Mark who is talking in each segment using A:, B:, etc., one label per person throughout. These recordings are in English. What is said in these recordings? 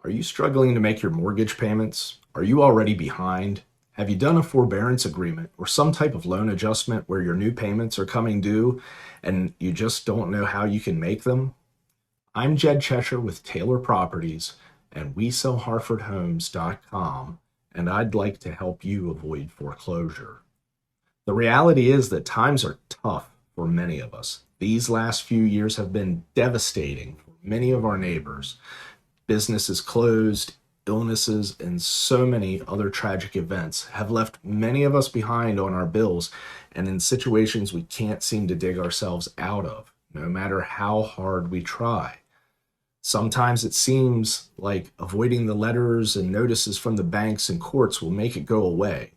A: Are you struggling to make your mortgage payments? Are you already behind? Have you done a forbearance agreement or some type of loan adjustment where your new payments are coming due and you just don't know how you can make them? I'm Jed Cheshire with Taylor Properties and WeSellHartfordHomes.com, and I'd like to help you avoid foreclosure. The reality is that times are tough for many of us. These last few years have been devastating for many of our neighbors. Businesses closed, illnesses, and so many other tragic events have left many of us behind on our bills and in situations we can't seem to dig ourselves out of, no matter how hard we try. Sometimes it seems like avoiding the letters and notices from the banks and courts will make it go away,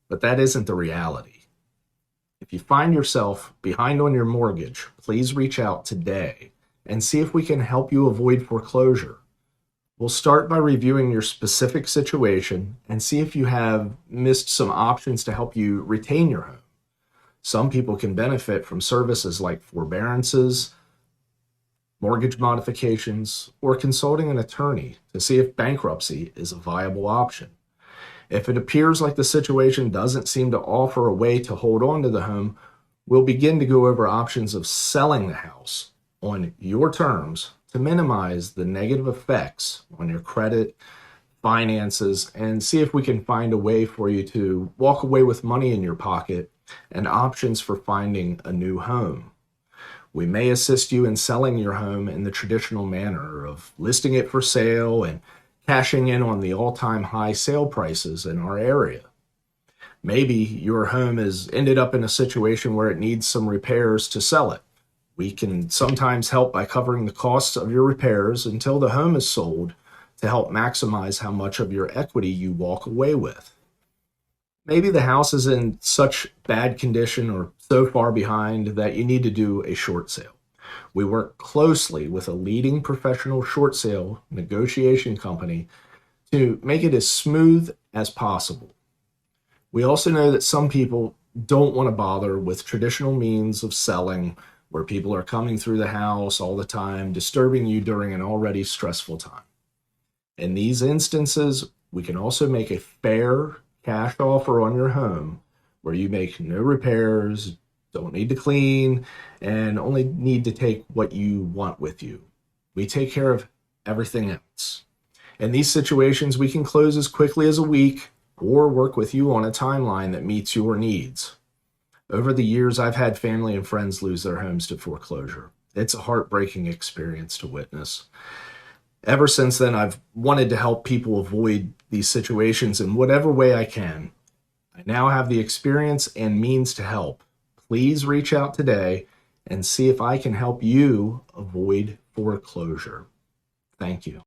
A: but that isn't the reality. If you find yourself behind on your mortgage, please reach out today and see if we can help you avoid foreclosure. We'll start by reviewing your specific situation and see if you have missed some options to help you retain your home. Some people can benefit from services like forbearances, mortgage modifications, or consulting an attorney to see if bankruptcy is a viable option. If it appears like the situation doesn't seem to offer a way to hold on to the home, we'll begin to go over options of selling the house on your terms to minimize the negative effects on your credit, finances, and see if we can find a way for you to walk away with money in your pocket and options for finding a new home. We may assist you in selling your home in the traditional manner of listing it for sale and cashing in on the all-time high sale prices in our area. Maybe your home has ended up in a situation where it needs some repairs to sell it. We can sometimes help by covering the costs of your repairs until the home is sold to help maximize how much of your equity you walk away with. Maybe the house is in such bad condition or so far behind that you need to do a short sale. We work closely with a leading professional short sale negotiation company to make it as smooth as possible. We also know that some people don't want to bother with traditional means of selling where people are coming through the house all the time, disturbing you during an already stressful time. In these instances, we can also make a fair cash offer on your home where you make no repairs, don't need to clean, and only need to take what you want with you. We take care of everything else. In these situations, we can close as quickly as a week or work with you on a timeline that meets your needs. Over the years, I've had family and friends lose their homes to foreclosure. It's a heartbreaking experience to witness. Ever since then, I've wanted to help people avoid these situations in whatever way I can. I now have the experience and means to help. Please reach out today and see if I can help you avoid foreclosure. Thank you.